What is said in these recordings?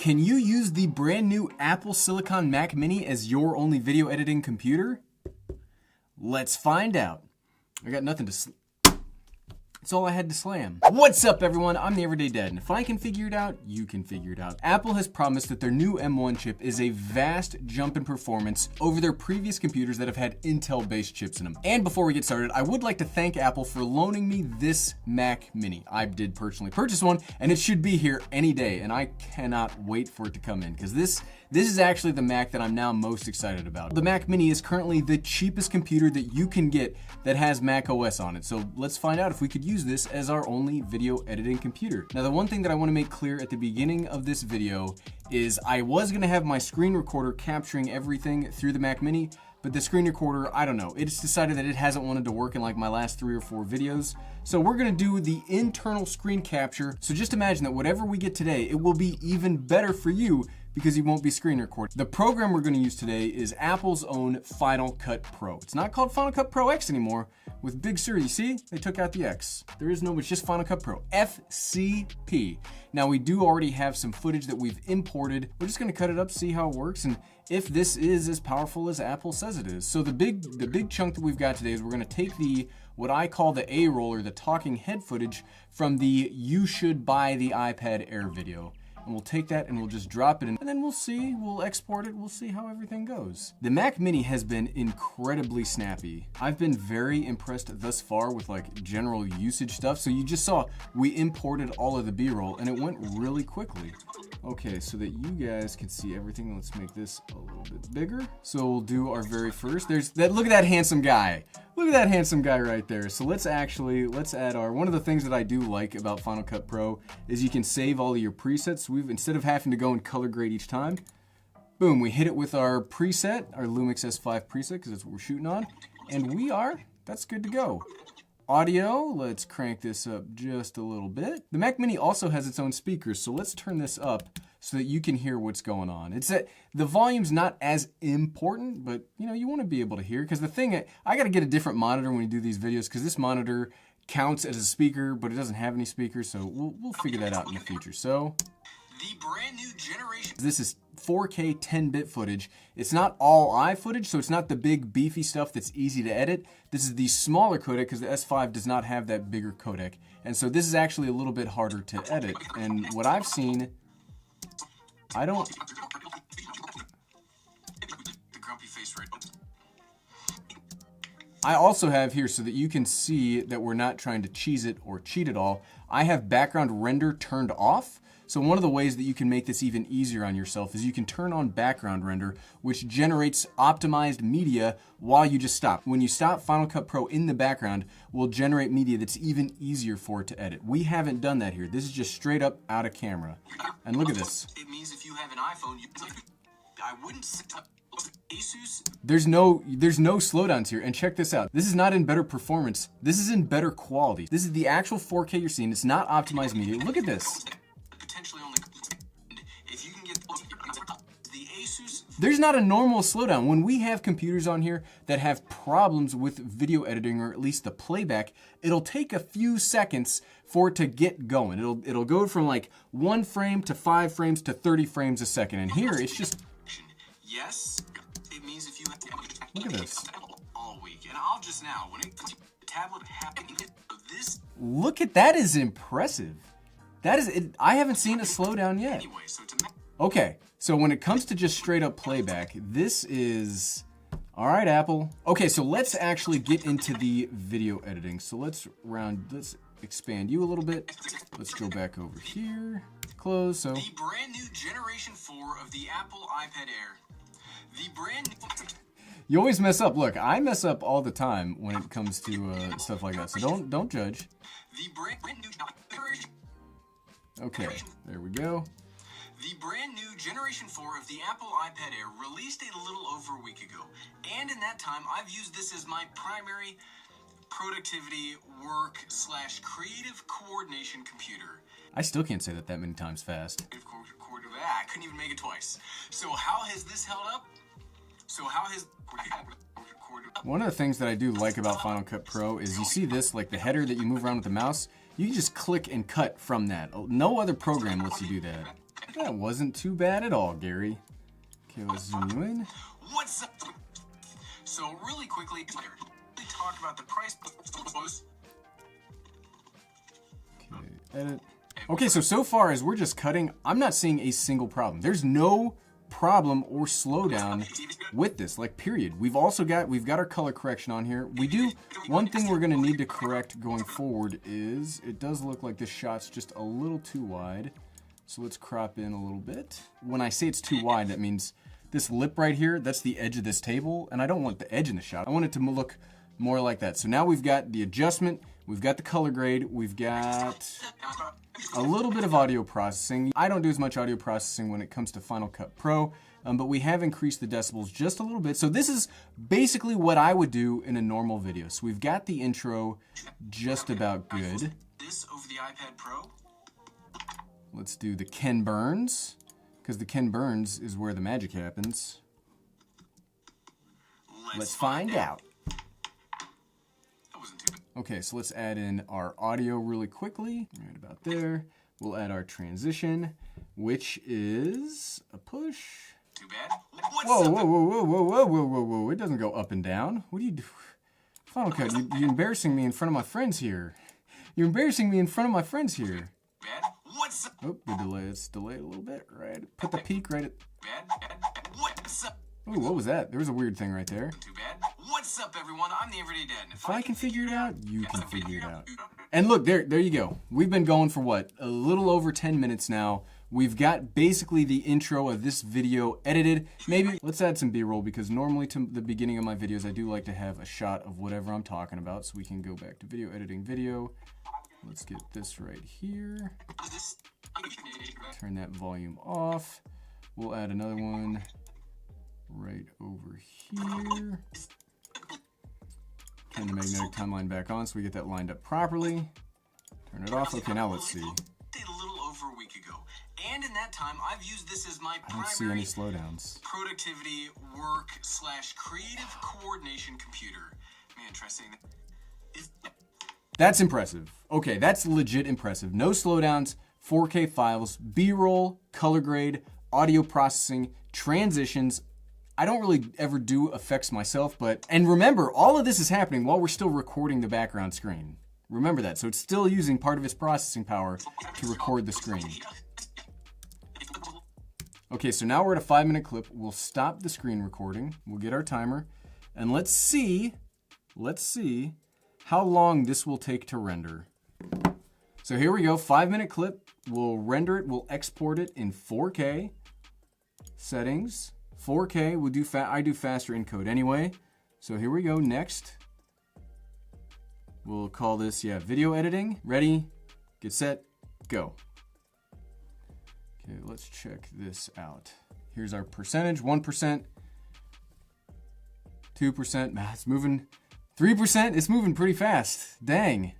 Can you use the brand new Apple Silicon Mac Mini as your only video editing computer? Let's find out. I got nothing to That's all I had to slam. What's up, everyone? I'm the Everyday Dad, and if I can figure it out, you can figure it out. Apple has promised that their new M1 chip is a vast jump in performance over their previous computers that have had Intel-based chips in them. And before we get started, I would like to thank Apple for loaning me this Mac Mini. I did personally purchase one, and it should be here any day, and I cannot wait for it to come in, because this is actually the Mac that I'm now most excited about. The Mac Mini is currently the cheapest computer that you can get that has Mac OS on it, so let's find out if we could use this as our only video editing computer. Now, the one thing that I want to make clear at the beginning of this video is I was going to have my screen recorder capturing everything through the Mac Mini, but the screen recorder, I don't know, it's decided that it hasn't wanted to work in like my last 3 or 4 videos. So we're gonna do the internal screen capture. So just imagine that whatever we get today, it will be even better for you because you won't be screen recording. The program we're gonna use today is Apple's own Final Cut Pro. It's not called Final Cut Pro X anymore. With Big Sur, you see, they took out the X. There is no, it's just Final Cut Pro, FCP. Now we do already have some footage that we've imported. We're just gonna cut it up, see how it works, and if this is as powerful as Apple says it is. So the big chunk that we've got today is we're gonna take what I call the A-roller, the talking head footage from the "You Should Buy the iPad Air" video. And we'll take that and we'll just drop it in, and then we'll export it, we'll see how everything goes. The Mac Mini has been incredibly snappy. I've been very impressed thus far with like general usage stuff. So you just saw we imported all of the B-roll and it went really quickly. Okay, so that you guys can see everything, let's make this a little bit bigger. So we'll do our very first, look at that handsome guy. Look at that handsome guy right there. So let's add one of the things that I do like about Final Cut Pro is you can save all of your presets. Instead of having to go and color grade each time, boom, we hit it with our preset, our Lumix S5 preset, because that's what we're shooting on. And that's good to go. Audio, let's crank this up just a little bit. The Mac Mini also has its own speakers, so let's turn this up so that you can hear what's going on. It's that the volume's not as important, but you know, you want to be able to hear, because the thing, I got to get a different monitor when we do these videos, because this monitor counts as a speaker, but it doesn't have any speakers, so we'll figure that out in the future. So the brand new generation. This is 4K 10-bit footage. It's not all I footage, so it's not the big beefy stuff that's easy to edit. This is the smaller codec because the S5 does not have that bigger codec. And so this is actually a little bit harder to edit. And what I've seen, I also have here, so that you can see that we're not trying to cheese it or cheat at all, I have background render turned off. So one of the ways that you can make this even easier on yourself is you can turn on background render, which generates optimized media while you just stop. When you stop, Final Cut Pro in the background will generate media that's even easier for it to edit. We haven't done that here. This is just straight up out of camera. And look at this. It means if you have an iPhone, I wouldn't Asus. There's no slowdowns here, and check this out. This is not in better performance. This is in better quality. This is the actual 4K you're seeing. It's not optimized media. Look at this. If you can get the Asus. There's not a normal slowdown. When we have computers on here that have problems with video editing, or at least the playback, it'll take a few seconds for it to get going. It'll go from like 1 frame to 5 frames to 30 frames a second. And here it's just yes. It means if you look at this. All week. And I'll just now when it tablet happening this. Look at that, is impressive. That is it. I haven't seen a slowdown yet. Okay, so when it comes to just straight up playback, this is all right, Apple. Okay, so let's actually get into the video editing. So let's expand you a little bit. Let's go back over here. Close. So the brand new generation 4 of the Apple iPad Air. The brand new. You always mess up. Look, I mess up all the time when it comes to stuff like that. So don't judge. The brand new generation. Okay, there we go. The brand new Generation 4 of the Apple iPad Air released a little over a week ago. And in that time, I've used this as my primary productivity, work/creative coordination computer. I still can't say that many times fast. I couldn't even make it twice. So how has this held up? One of the things that I do like about Final Cut Pro is you see this, like the header that you move around with the mouse, you just click and cut from that. No other program lets you do that. That wasn't too bad at all, Gary. Okay, let's zoom you in. What's up? So really quickly, talk about the price. Okay, edit. Okay, so far as we're just cutting, I'm not seeing a single problem. There's no problem or slowdown with this, like period. We've got our color correction on here. One thing we're gonna need to correct going forward is, it does look like this shot's just a little too wide. So let's crop in a little bit. When I say it's too wide, that means this lip right here, that's the edge of this table, and I don't want the edge in the shot. I want it to look more like that. So now we've got the adjustment, we've got the color grade, we've got a little bit of audio processing. I don't do as much audio processing when it comes to Final Cut Pro, but we have increased the decibels just a little bit. So this is basically what I would do in a normal video. So we've got the intro just about good. This over the iPad Pro. Let's do the Ken Burns, because the Ken Burns is where the magic happens. Let's find out. Okay, so let's add in our audio really quickly. Right about there. We'll add our transition, which is a push. Too bad. Whoa, whoa, whoa, whoa, whoa, whoa, whoa, whoa, whoa. It doesn't go up and down. What do you do? Final Cut, you're embarrassing me in front of my friends here. You're embarrassing me in front of my friends here. Bad. What's up? Oh, the delay. Let's delay it a little bit, right? Put the peak right at... Bad. What's up? Ooh, what was that? There was a weird thing right there. Too bad. What's up, everyone? I'm the Everyday Dad. If I can figure it out, you can figure it out. And look, there you go. We've been going for what? A little over 10 minutes now. We've got basically the intro of this video edited. Maybe let's add some B-roll, because normally to the beginning of my videos, I do like to have a shot of whatever I'm talking about. So we can go back to video editing video. Let's get this right here. Turn that volume off. We'll add another one right over here. Turn the magnetic timeline back on so we get that lined up properly. Turn it off. Okay, now let's see. A little over a week ago. And in that time, I've used this as my I don't see any slowdowns. Productivity, work, / creative coordination computer. Man, try saying that. That's impressive. Okay, that's legit impressive. No slowdowns, 4K files, B-roll, color grade, audio processing, transitions. I don't really ever do effects myself, and remember, all of this is happening while we're still recording the background screen. Remember that. So it's still using part of its processing power to record the screen. Okay, so now we're at a 5-minute clip. We'll stop the screen recording. We'll get our timer, and let's see how long this will take to render. So here we go, 5-minute clip. We'll render it, we'll export it in 4K. Settings, 4K, I do faster encode anyway. So here we go, next. We'll call this, video editing. Ready, get set, go. Okay, let's check this out. Here's our percentage, 1%, 2%, it's moving, 3%, it's moving pretty fast, dang.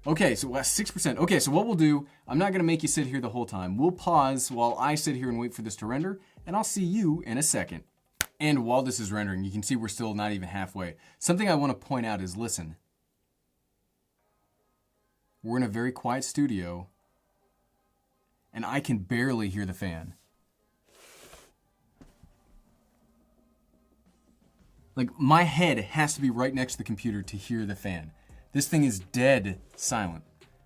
Okay, so 6%. Okay, so what we'll do, I'm not gonna make you sit here the whole time. We'll pause while I sit here and wait for this to render, and I'll see you in a second. And while this is rendering, you can see we're still not even halfway. Something I wanna point out is, listen. We're in a very quiet studio, and I can barely hear the fan. Like, my head has to be right next to the computer to hear the fan. This thing is dead silent.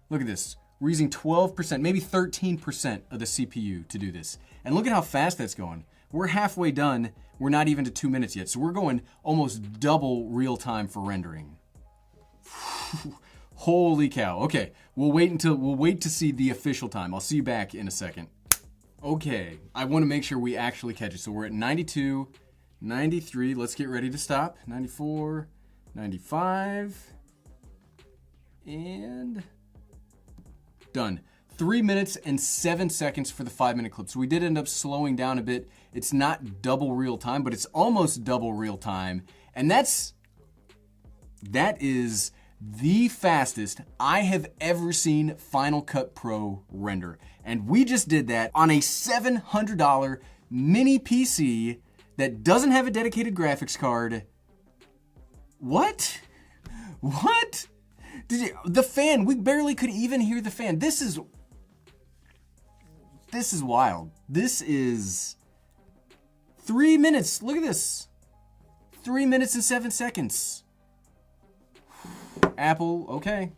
Look at this. We're using 12%, maybe 13% of the CPU to do this. And look at how fast that's going. We're halfway done. We're not even to 2 minutes yet. So we're going almost double real time for rendering. Holy cow. Okay, we'll wait to see the official time. I'll see you back in a second. Okay, I want to make sure we actually catch it. So we're at 92, 93. Let's get ready to stop. 94, 95. And done. 3 minutes and 7 seconds for the 5-minute clip. So we did end up slowing down a bit. It's not double real time, but it's almost double real time. And that is the fastest I have ever seen Final Cut Pro render. And we just did that on a $700 mini PC that doesn't have a dedicated graphics card. What? What? The fan, we barely could even hear the fan. This is This is wild. This is 3 minutes. Look at this. 3 minutes and 7 seconds. Apple, okay.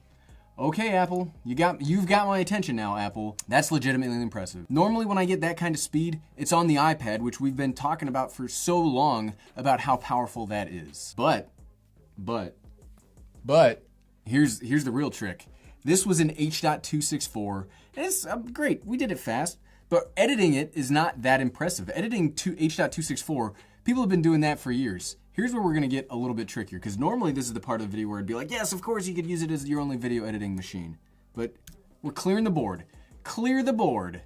Okay, Apple, you've got my attention now, Apple. That's legitimately impressive. Normally when I get that kind of speed, it's on the iPad, which we've been talking about for so long about how powerful that is. But, here's the real trick. This was an H.264, and it's great, we did it fast, but editing it is not that impressive. Editing to H.264, people have been doing that for years. Here's where we're gonna get a little bit trickier, because normally this is the part of the video where it'd be like, yes, of course you could use it as your only video editing machine. But we're clearing the board. Clear the board.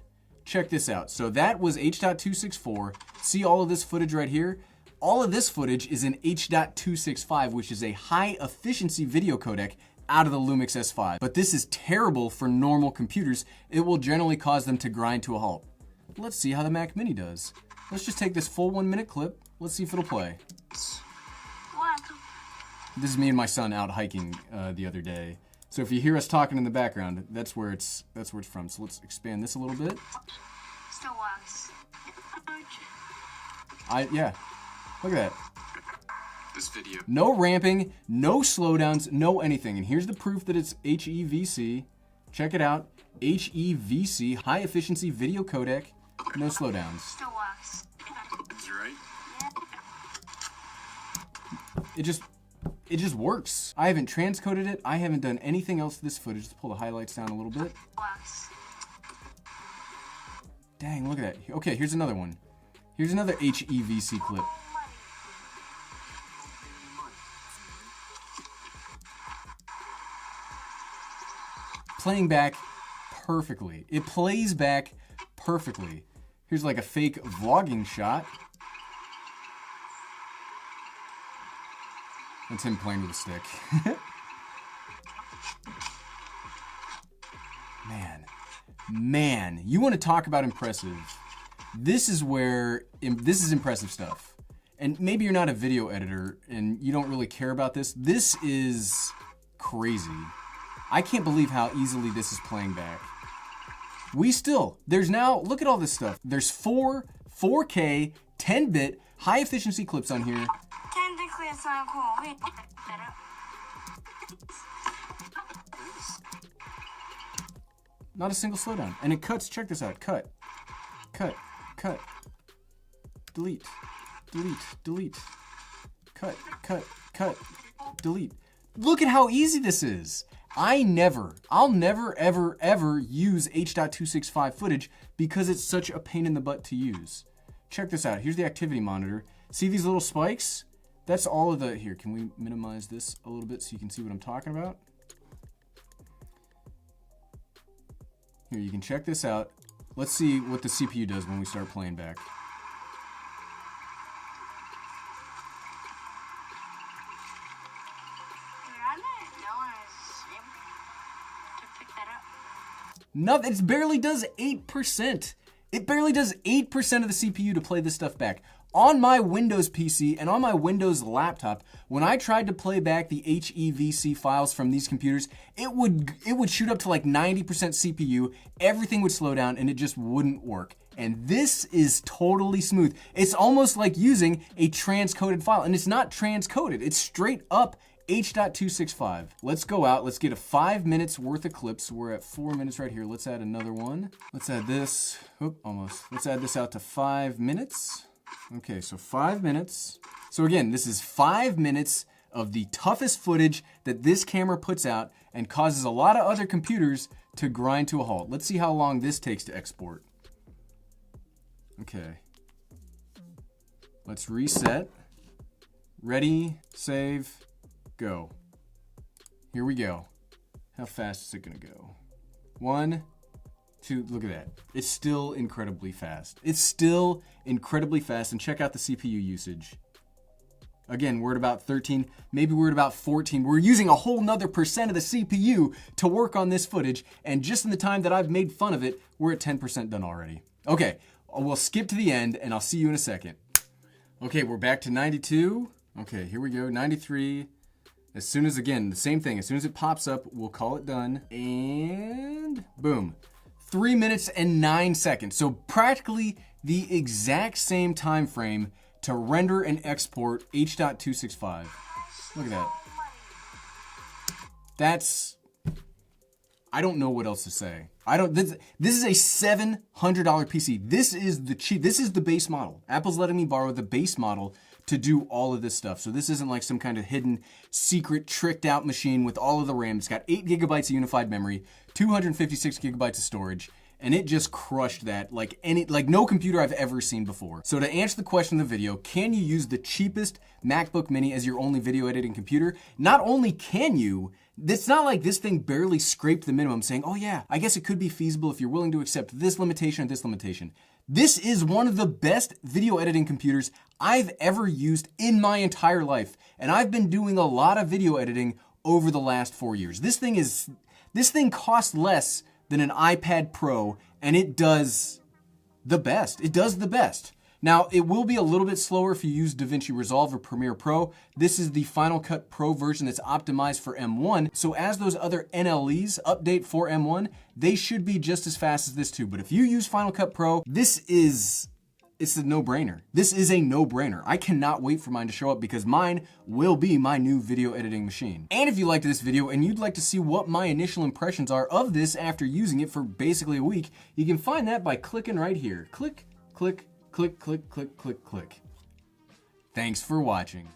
Check this out. So that was H.264. See all of this footage right here? All of this footage is in H.265, which is a high efficiency video codec out of the Lumix S5. But this is terrible for normal computers. It will generally cause them to grind to a halt. Let's see how the Mac Mini does. Let's just take this full 1 minute clip. Let's see if it'll play. This is me and my son out hiking the other day. So if you hear us talking in the background, that's where it's from. So let's expand this a little bit. Still works. Yeah. Look at that. This video. No ramping, no slowdowns, no anything. And here's the proof that it's HEVC. Check it out. HEVC, high efficiency video codec, no slowdowns. Still works. Is right? It just works. I haven't transcoded it. I haven't done anything else to this footage. Let's pull the highlights down a little bit. Works. Dang, look at that. Okay, here's another one. Here's another HEVC clip. Playing back perfectly. It plays back perfectly. Here's like a fake vlogging shot. That's him playing with a stick. Man, you want to talk about impressive. This is impressive stuff. And maybe you're not a video editor and you don't really care about this. This is crazy. I can't believe how easily this is playing back. There's now, look at all this stuff. There's 4K, 10-bit, high efficiency clips on here. Technically, it's not cool. Wait, Not a single slowdown. And it cuts, check this out, cut, delete, cut, delete. Look at how easy this is. I'll never, ever use H.265 footage because it's such a pain in the butt to use. Check this out. Here's the activity monitor. See these little spikes? That's all of the, here, can we minimize this a little bit so you can see what I'm talking about? Here, you can check this out. Let's see what the CPU does when we start playing back. Nothing, it barely does 8%. It barely does 8% of the CPU to play this stuff back. On my Windows PC and on my Windows laptop, when I tried to play back the HEVC files from these computers, it would shoot up to like 90% CPU, everything would slow down, and it just wouldn't work. And this is totally smooth. It's almost like using a transcoded file, and it's not transcoded, it's straight up H.265. Let's go out, let's get a 5 minutes worth of clips. We're at 4 minutes right here. Let's add another one. Let's add this, almost. Let's add this out to 5 minutes. Okay, so 5 minutes. So again, this is 5 minutes of the toughest footage that this camera puts out and causes a lot of other computers to grind to a halt. Let's see how long this takes to export. Okay. Let's reset. Ready, save, go. Here we go. How fast is it gonna go? 1, 2, look at that. It's still incredibly fast. It's still incredibly fast, and check out the CPU usage. Again, we're at about 13, maybe we're at about 14. We're using a whole nother percent of the CPU to work on this footage, and just in the time that I've made fun of it, we're at 10% done already. Okay, we'll skip to the end, and I'll see you in a second. Okay, we're back to 92. Okay, here we go, 93. As soon as, again, the same thing, as soon as it pops up, we'll call it done, and boom. 3 minutes and 9 seconds. So practically the exact same time frame to render and export H.265. Look at that. That's, I don't know what else to say. This is a $700 PC. This is the base model. Apple's letting me borrow the base model to do all of this stuff. So this isn't like some kind of hidden, secret, tricked out machine with all of the RAM. It's got 8 gigabytes of unified memory, 256 gigabytes of storage, and it just crushed that like no computer I've ever seen before. So to answer the question of the video, can you use the cheapest MacBook Mini as your only video editing computer? Not only can you, it's not like this thing barely scraped the minimum saying, oh yeah, I guess it could be feasible if you're willing to accept this limitation or this limitation. This is one of the best video editing computers I've ever used in my entire life. And I've been doing a lot of video editing over the last 4 years. This thing costs less than an iPad Pro, and it does the best. It does the best. Now, it will be a little bit slower if you use DaVinci Resolve or Premiere Pro. This is the Final Cut Pro version that's optimized for M1. So as those other NLEs update for M1, they should be just as fast as this too. But if you use Final Cut Pro, it's a no-brainer. This is a no-brainer. I cannot wait for mine to show up because mine will be my new video editing machine. And if you liked this video and you'd like to see what my initial impressions are of this after using it for basically a week, you can find that by clicking right here. Click, click, click, click, click, click, click. Thanks for watching.